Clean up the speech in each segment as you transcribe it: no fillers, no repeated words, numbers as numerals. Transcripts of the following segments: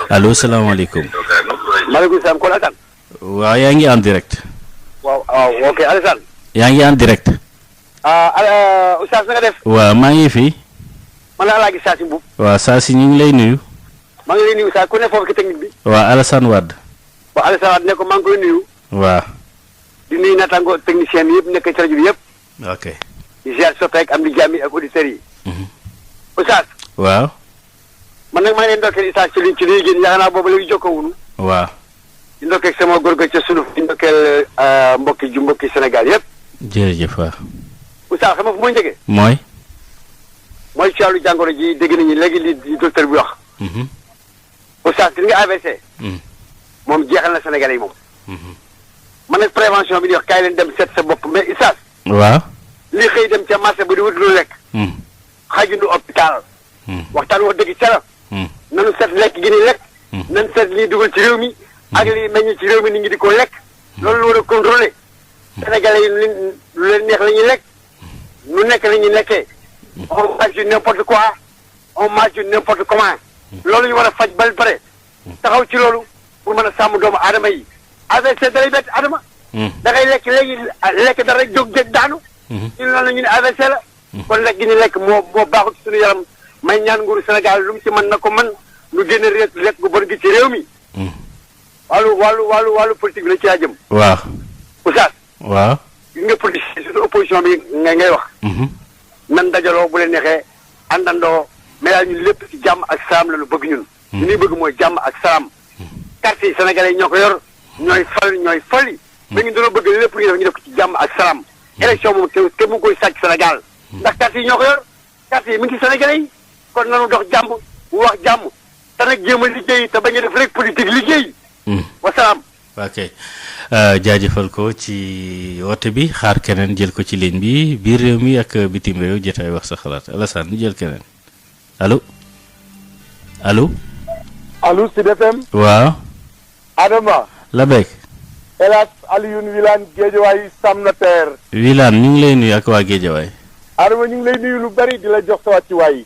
allo salaamaaleykum. maaleykum salaam kon Alassane. waaw yaa ngi en direct. waaw ok Alassane. yaa ngi en direct. Oustaz na nga def. waaw maa ngi fi. man la Alaaji Saasi Mbuub. waaw saa si ñu ngi lay nuyu. maa ngi lay nuyu Oustaz ku ne foofu ci technique bi. waaw Alassane Wade. waaw Alassane Wade ne ko maa ngi koy nuyu. waaw. di nuyu naataango technicien bi yëpp nekk ci rajo bi yëpp. ok. di ziar soppeek am di jàmm ak auditeurs yi. Oustaz. waaw. man nag maa ngi leen ndokkeel Oustaz ci liñ génn yaakaar naa boobu léegi jokkoowuñu. waaw. di ndokkeel sama góor ga ca sunu di ndokkeel mbokki Sénégal yëpp. jërëjëf waaw. Oustaz xam nga fu muy njëkkee. mooy. mooy ci wàllu jàngoro ji dégg nañu léegi li docteur bi wax. Oustaz gis nga AVC. moom jeexal na Sénégalais yi moom. man nag prévention bi di wax kaay leen dem seet sa bopp mais Oustaz. waaw. lii xëy dem ca marché ba di wut lu lekk. xajundu hôpital. waxtaan wax dëgg ca la. nanu seet lekk gi ni lekk. nan seet lii dugal ci réew mi. ak lii meññ ci réew mi nit ñi di ko lekk. loolu la war a contrôler. Sénégalais yi lu leen neex la ñuy lekk. nu nekk la ñuy nekkee. on mange du n'importe quoi. on mange du n'importe comment. loolu ñu war a faj bal pare. taxaw ci loolu pour mën a sàmm doomu aadama yi. AVC dalay bett aadama. da ngay lekk léegi lekk dara rek jóg daanu. ñu loolu la ñu ne AVC la. kon lekk gi ñu lekk moo baaxul ci suñu yaram may ñaan nguuru Sénégal lu mu ci mën na ko mën lu génne lekk gu bon gi ci réew mi. wàllu politique bi la ci laa jëm. waaw. Oustaz. waaw. gis nga politique suñu opposition bi ngay wax. nan dajaloo bu leen neexee àndandoo mais daal ñun lépp ci jàmm ak salaam la ñu bëgg ñun. li ñuy bëgg mooy jàmm ak salaam. carte yi sénégalais yi ñoo ko yor ñooy fal yi. mais ñun dañoo bëgg lépp lu ñu def ko ci jàmm ak salaam. élection moom te mu koy sàcc Sénégal. ndax carte yi ñoo ko yor carte yi mi ngi ci sénégalais yi kon nanu dox jàmm wax jàmm te nag jéem a liggéey te bañ a def rek politique liggéey. wasalaam. ok jaajëfal ko ci woote bi xaar keneen jël ko ci ligne bi biir réew mi ak bitim réew jotaay wax sa xalaat Alassane ñu jël keneen allo. allo Sud FM. waaw. Adama. la beeg. El Hadj Alioune Wilane Géejawaay Sam Notaire. Wilane ñu ngi lay nuyu ak waa Géejawaay. Adama ñu ngi lay nuyu lu bari di la jox sa wàccuwaay.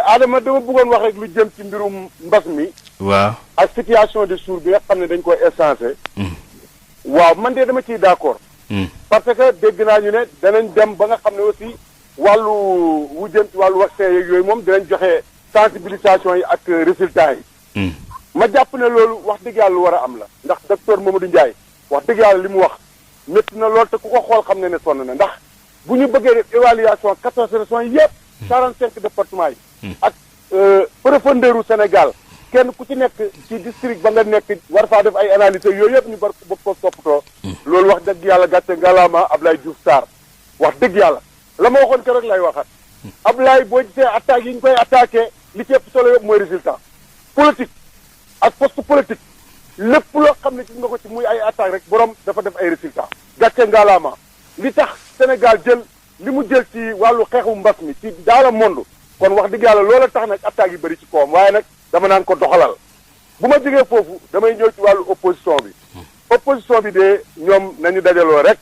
Adama dama bëggoon wax rek lu jëm ci mbirum mbas mi. waaw. ak situation de jour bi nga xam ne dañ koy essencé. waaw man de dama ciy d'accord. parce que dégg naa ñu ne danañ dem ba nga xam ne aussi wàllu wu jëm ci wàllu vaccin yeeg yooyu moom dinañ joxe sensibilisation yi ak résultats yi. ma jàpp ne loolu wax dëgg yàlla lu war a am la ndax docteur Mamadou Ndiaye wax dëgg yàlla li mu wax métti na lool te ku ko xool xam ne sonn na ndax bu ñu bëggee def évaluation 14 régions yëpp 45 départements yi ak profondeur u Sénégal kenn ku ci nekk ci district ba nga nekk war faa def ay analyse yooyu yëpp ñu bar ko bopp ko toppatoo loolu wax dëgg yàlla gàcce ngalaama Ablaye Diouf Sarr wax dëgg yàlla la ma waxoon keroog lay waxat Ablaye boo gisee attaques yi ñu koy attaqué li ci ëpp solo yëpp mooy résultat politique ak poste politique lépp loo xam ne gis nga ko ci muy ay attaque rek borom dafa def ay résultats gàcce ngalaama li tax Sénégal jël li mu jël ci wàllu xeexu mbas mi ci dans le monde kon wax dëgg yàlla loola tax nag attaques yi bëri ci kawam waaye nag dama naan ko doxalal bu ma jógee foofu damay ñëw ci wàllu opposition bi de ñoom nañu dajaloo rek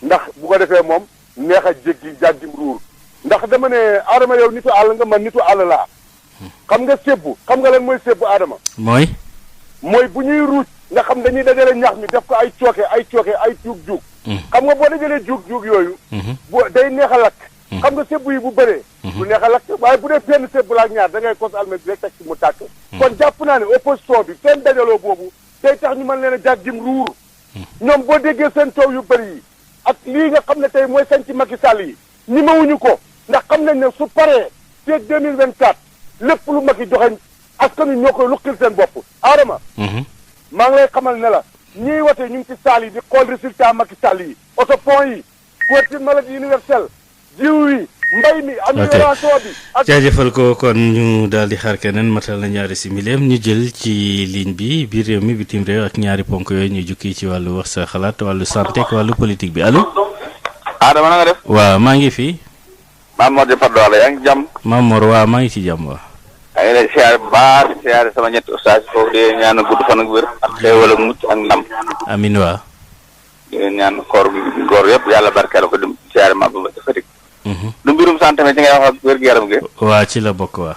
ndax bu ko defee moom neex a jéggi jàggi ruur ndax dama ne Adama yow nitu àll nga man nitu àll laa xam nga sébbu xam nga lan mooy sébbu Adama mooy bu ñuy ruuj nga xam dañuy dajale ñax mi def ko ay cooke ay juug xam nga boo dajalee juug yooyu day neex a lakk xam nga sébbu yi bu bëree du neex a lakk waaye bu dee benn sébbu la ak ñaar da ngay kos almet bi rek teg ci mu tàkk kon jàpp naa ne opposition bi seen dajaloo boobu day tax ñu mën leen a jàggim ruur ñoom boo déggee seen coow yu bëri yi ak lii nga xam ne tey mooy sañ ci Macky Sall yi ñi mawuñu ko ndax xam nañ ne su paree fii 2024 lépp lu Macky joxe askan wi ñoo koy luqil seen bopp Adama maa ngi lay xamal ne la ñiy wote ñu ngi ci saal yi di xool résultat Macky Sall yi oto pont yi couverture maladie universelle jiw yi mbay mi amélioration bi ak jaajëfal ko kon ñu daal di xaar keneen matal na ñaari simileem ñu jël ci ligne bi biir réew mi bitim réew ak ñaari ponk yooyu ñu jukki ci wàllu wax sa xalaat wàllu santé ak wàllu politique bi allo. Adama na nga def. waaw maa ngi fi. Mamor di Fadou Wala yaa ngi jàmm. Mamor waaw maa ngi ci jàmm waaw. maa ngi lay siyaare bu baax siyaare sama ñetti ustaas foofu di ñaan gudd fan ak wér ak xéewal ak mucc ak ndam. amiin waaw. di ñaan koor yëpp yàlla barkeel ko di siyaare ma ba Fatick. du mbirum santé ci ngay wax ak wér-gu-yaram gi. waa ci la bokk waa.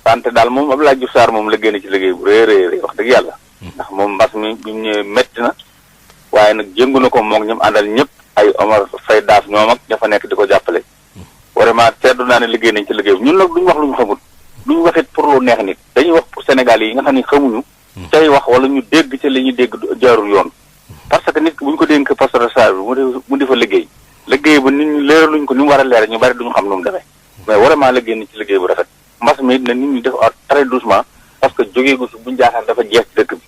santé daal moom Abdoulaye Diouf Sarr moom la génn ci liggéey bu rëy wax dëgg yàlla. ndax moom mbas mi bi mu ñëwee métti na waaye nag jëngu na ko moom ñoom àndal ñëpp ay Omar Faye Daaf ñoom ak ña fa nekk di ko jàppale. vraiment seetlu naa ne liggéey nañ ci liggéey bi ñun nag duñ wax lu ñu xamul duñ wax it pour lu neex nit dañuy wax pour Sénégal yi nga xam ne xamuñu. tey wax wala ñu dégg ci li ñuy dégg jaarul yoon. parce que nit ki bu ñu ko dénk poste de charge bi mu di fa liggéey ba nit ñi leeraluñ ko ni mu war a leer ñu bari duñu xam nu mu demee mais vraiment liggéey nañ ci liggéey bu rafet mbas mi na nit ñi def très doucement parce que jógee gu fi buñu jaaxaan dafa jeex ci dëkk bi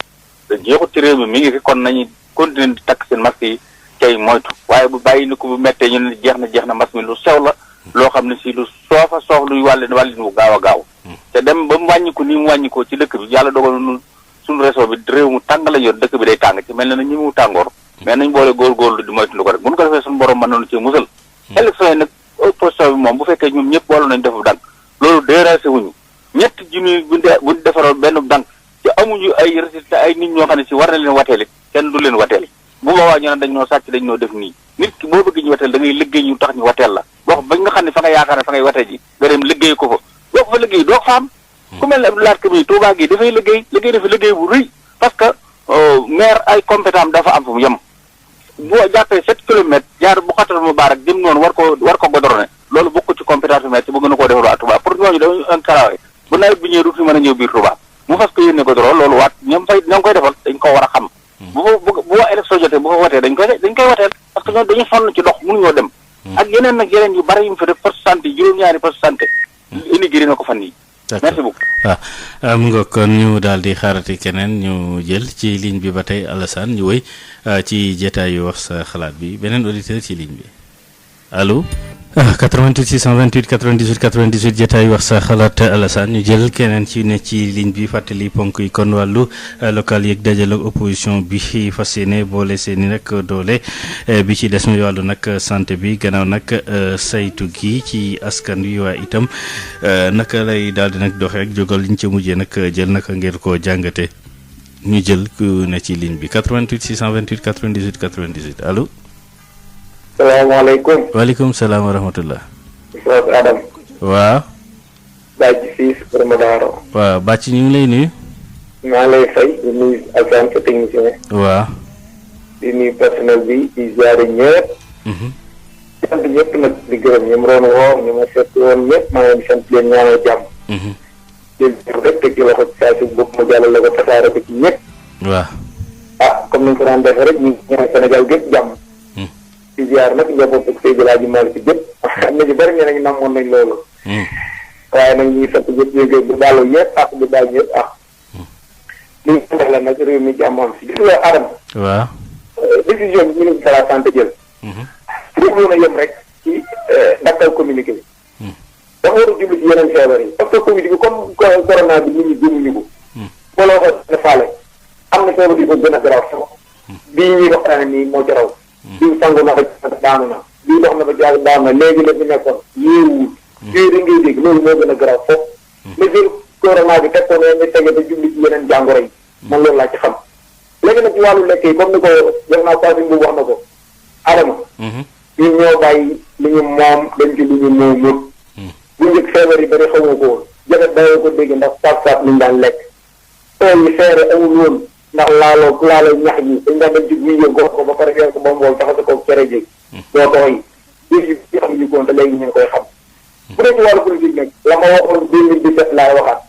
te jeexut ci réew mi ngi fi kon nañu continuer di takk seen masque yi tey moytu waaye bu bàyyi ni ko bu méttee ñu ne jeex na mbas mi lu sew la loo xam ne si lu soof luy wàllin bu gaaw a gaaw te dem ba mu wàññiku ni mu wàññikoo ci dëkk bi yàlla dogal nu suñu réseau bi réew mu tàng la yor dëkk bi day tàng ci mel na ñi mu tàngoor mais nañ boole góorgóorlu di moytu ko rek bu ñu ko defee suñu borom mën nañu ci musal élection yi nag opposition bi moom bu fekkee ñoom ñëpp boolu nañ defu dànk loolu dérangé wuñu ñetti junni buñ defaroon benn dànk te amuñu ay résultat ay nit ñoo xam ne si war na leen wateeli kenn du leen wateeli bu boobaa ñu ne dañ ñoo sàcc dañ ñoo def nii nit ki boo bëgg ñu wateel da ngay liggéey ñu tax ñu wateel la wax ba nga xam ne fa nga yaakaar ne fa ngay watee ji nga dem liggéey ko fa doo ko fa liggéey doo ko fa am ku mel ne Abdoulaye Kébé Touba gi dafay liggéey dafa liggéey bu rëy parce que maire ay compétent dafa am fu mu yem boo jàppee 7 kilomètres jaar bu xatal mu baar ak jëm noonu war ko godorone loolu bokk ci compétence maire ci bëgg na koo defal waa Touba pour ñooñu dañu enclavé bu nawet bi ñëwee du fi mën a ñëw biir Touba mu fas ko yéene godoro loolu waat ñoom fay ñoo ngi koy defal dañ ko war a xam bu élection jotee bu fa watee dañ koy wateel parce que ñoom dañu sonn ci dox mënuñoo dem ak yeneen nag yeneen yu bari yu mu fi def poste santé juróom-ñaari poste santé inigré na ko fan yi merci beaucoup waaw mu nga kon ñu daal di xaarati keneen ñu jël ci ligne bi ba tey Alassane ñu wëy ci jotaayu wax sa xalaat bi beneen auditeur ci ligne bi allo 88 628 98 98 jotaayu wax sa xalaat Alassane ñu jël keneen ci ne ci ligne bi fàttali ponk yi kon wàllu local yeeg dajale opposition bi fas yéene boole seeni nag doole bi ci des muy wàllu nag santé bi gannaaw nag saytu gi ci askan wi waaye itam naka lay daal di nag doxe ak jógal liñ ca mujjee nag jël naka ngeen koo jàngate ñu jël ku ne ci ligne bi 88 628 98 98 allo. salaamaaleykum. waaleykum salaam wa rahmatullah. Oustaz Adam. waaw. Bàcc fii Kër Madaro. waaw Bàcc ñu ngi lay nuyu. maa lay fay di nuyu Alsaan sa technicien. waaw. di nuyu personnel bi di ziare ñëpp. sant ñëpp nag di gërëm ñi mu doon woo ñu ma seet woon ñëpp maa ngi leen di sant leen ñaanal jàmm. jël rek teg ci loxo ci saa si bopp ma jàllale ko tasaare ko ci ñëpp. waaw. ah comme ni ñu ko daan defee rek ñu ñaan Sénégal gépp jàmm. di ziar nag njaboot ak Seydou Laaji Malick si jëpp am na ñu bëri ñeneen ñi namoon nañ loolu. waaye nag ñuy sant ñëpp ñu bu baalu ñëpp ak bu baal ñëpp ak. li ñu ko la nag réew mi jàmm am si gis nga Adama. waaw. décision bi ministre de la santé jël. dafa mën a yem rek ci dakkal communiqué bi. dafa war a jublu ci yeneen feebar yi parce que Covid bi comme corona bi nit ñi gëmuñu ko. booloo ko defaale am na feebar yi ko gën a garaaw sama. bii ñuy waxtaane nii moo ci raw. bii sangu na ba daanu na bii dox na ba jaar daanu na léegi la fi nekkoon yéewul yooyu da ngay dégg loolu moo gën a garaaw foofu la jël corona bi teg ko ne ñu tege ba jubli ci yeneen jàngoro yi man loolu laa ci xam léegi nag ci wàllu lekk yi comme ni ko def naa Fatou Mbow wax na ko Adama ñun ñoo bàyyi li ñu moom dañ ci lu ñu moomut bu njëkk feebar yi bari xamoo ko woon jafet dayoo ko dégg ndax saab-saab liñ daan lekk tool yi feere amul woon ndax laaloo ñax yi dañ daan dem ci guy yëg gox ko ba pare yor ko ba mbool taxase ko cere jéeg doo tooy yi xam ñu koon te léegi ñu koy xam bu dee ci wàllu politique nag la ma waxoon 2017 laay waxaat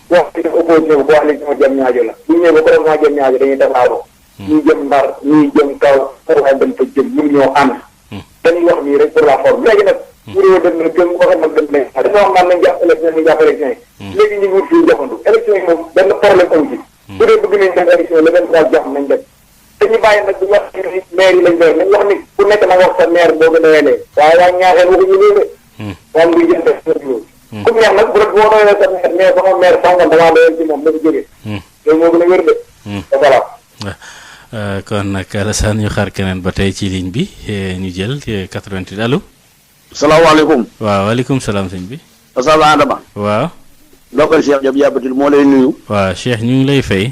wax ci def opposition bi ko wax léegi sama jëm ñaajo la bu ñëwee ba corona jëm ñaajo dañuy defaaroo ñuy jëm Ndar ñuy jëm kaw waaye dañ fa jëm mun ñoo ànd dañuy wax nii rek pour la forme léegi nag bu réew dem na gëm waxat nag dem nañ dañoo wax naan nañ jàpp élection ñu jàpp élection yi léegi ñu ngi wut fii jafandu élection yi moom benn problème amu ci bu dee bëgg nañ dem élection le 23 jox nañ def te ñu bàyyi nag bu wax ni maire yi lañ doon nañ wax ni ku nekk na wax sa maire boo gën a welee waaye waa ñaaxeen waxuñu loolu de waa nguy jënd loolu comme neex nag bu rek boo doyee sa maire mais sama maire sàngam damaa doyal ci moom dafa jógee loolu moo gën a wér de voilà kon nag Alassane ñu xaar keneen ba tey ci ligne bi ñu jël 88 allo. salaamaaleykum. waaw waaleykum salaam sëñ bi. Oustaz Adama. waaw. Ndokal Cheikh Diop Yabatil moo lay nuyu. waaw Cheikh ñu ngi lay fay.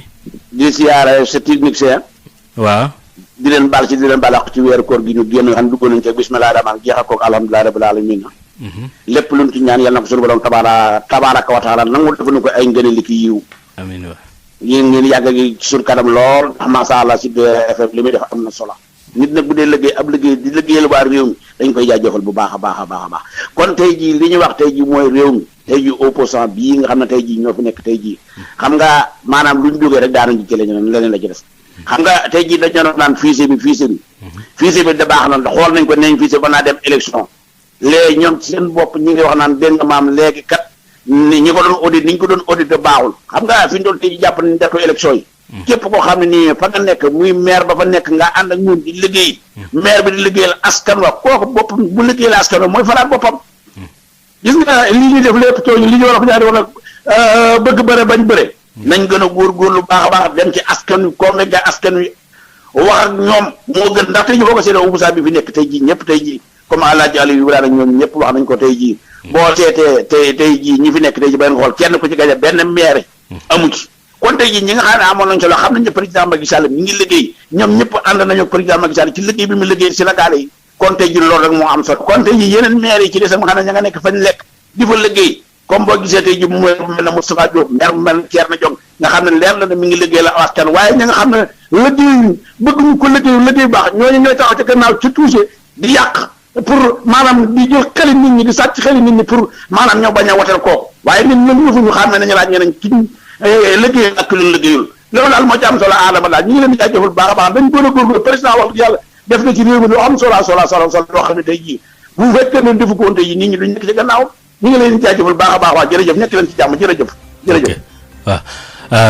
di siyaare sa technicien. waaw. di leen baal ci di leen baal ak ci weeru koor gi ñu génn xam dugg nañ ca bismillah rahmaan jeexal koog alhamdulilah rabbil alamin lépp luñ ci ñaan yàlla na ko suñu borom tabaaraka wa taala nangu defu ñu ko ay ngëneel li ki yiw amiin waay yéen ngeen yàgg gi ci suñu kanam lool ndax macha allah Sud FM li muy def am na solo nit nag bu dee liggéey ab liggéey di liggéeyal waa réew mi dañ koy jaajëfal bu baax a baax a baax a baax kon tey jii li ñu wax tey jii mooy réew mi tey jii opposant bii nga xam ne tey jii ñoo fi nekk tey jii xam nga maanaam lu ñu jógee rek daanañu ci leneen la ci des xam nga tey jii dañu doon naan fichier bi da baax na xool nañ ko neñ fichier ba naa dem élection léegi ñoom ci seen bopp ñi ngi wax naan dégg nga maam léegi kat ñi ko doon audit ni ñu ko doon audit baaxul xam nga fi ñu doon tey jii jàpp nañ def élection yi képp koo xam ne nii fa nga nekk muy maire ba fa nekk nga ànd ak ñun di liggéey maire bi di liggéeyal askan wa kooku boppam bu liggéeyal askan wa mooy falaat boppam gis nga li ñuy def lépp coono li ñuy wax ñaari wax nag bëgg bëre bañ bëre nañ gën a góorgóorlu baax a baax dem ci askan wi comme nga askan wi wax ak ñoom moo gën ndax tey jii boo ko seetee Oumoussa bi fi nekk tey jii ñëpp tey jii comme Alaaji Aliou Ibrahima ñoom ñëpp wax nañ ko tey jii boo seetee tey jii ñi fi nekk tey jii ba nga xool kenn ku ci gañe benn maire amu ci kon tey jii ñi nga xam ne amoon nañ solo xam nañ ne président Macky Sall mi ngi liggéey ñoom ñëpp ànd nañu président Macky Sall ci liggéey bi mu liggéey Sénégal yi kon tey jii loolu rek moo am solo kon tey jii yeneen maire yi ci des nga xam ne ña nga nekk fañ lekk di fa liggéey comme boo gisee tey jii mu mel ne Moustapha Diop maire mu mel ne Thierno Diong nga xam ne leer la ne mi ngi liggéey la askan waaye ñi nga xam ne liggéey bëgguñu ko liggéey baax ñooñu ñooy taxaw ci gannaaw ci touché di yàq pour maanaam di jël xeli nit ñi di sàcc xeli nit ñi pour maanaam ñoo bañ a wotal kooku waaye nit ñoom ñëfuñu xam ne nañu laaj ñeneen ci liggéey ak lu liggéeyul loolu daal moo ci am solo aadama daal ñu ngi leen di jaajëfal baax a baax dañ gën a góorgóorlu président wax yàlla def na ci réew mi lu am solo loo xam ne tey jii bu fekkee ne defu ko woon tey jii nit ñi duñ nekk ci gannaaw ñu ngi leen di jaajëfal baax a baax waa jërëjëf nekk leen ci jàmm jërëjëf waaw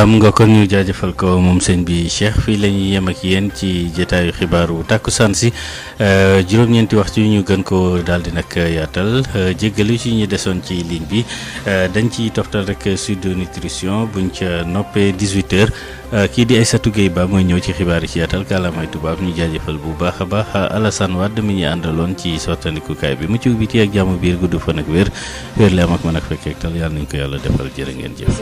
mu nga kon ñu jaajëfal ko moom sëñ bi Cheikh fii la ñuy yem ak yéen ci jotaayu xibaaru tàkkusaan si juróom-ñeenti waxtu ñu gën ko daal di nag yaatal jéggalu ci ñu desoon ci ligne bi dañ ci toftal rek Sud Nutrition buñ ca noppee 18h kii di Aïssatou Gueye Ba mooy ñëw ci xibaar yi ci yaatal kàllaamay tubaab ñu jaajëfal bu baax a baax Alassane Wade mi ñu àndaloon ci sottandikukaay bi mucc bi ti ak jàmm biir gudd fan ak wér la am ak mën ak fekkeek tal yàlla nañ ko yàlla defal jërë ngeen jëf.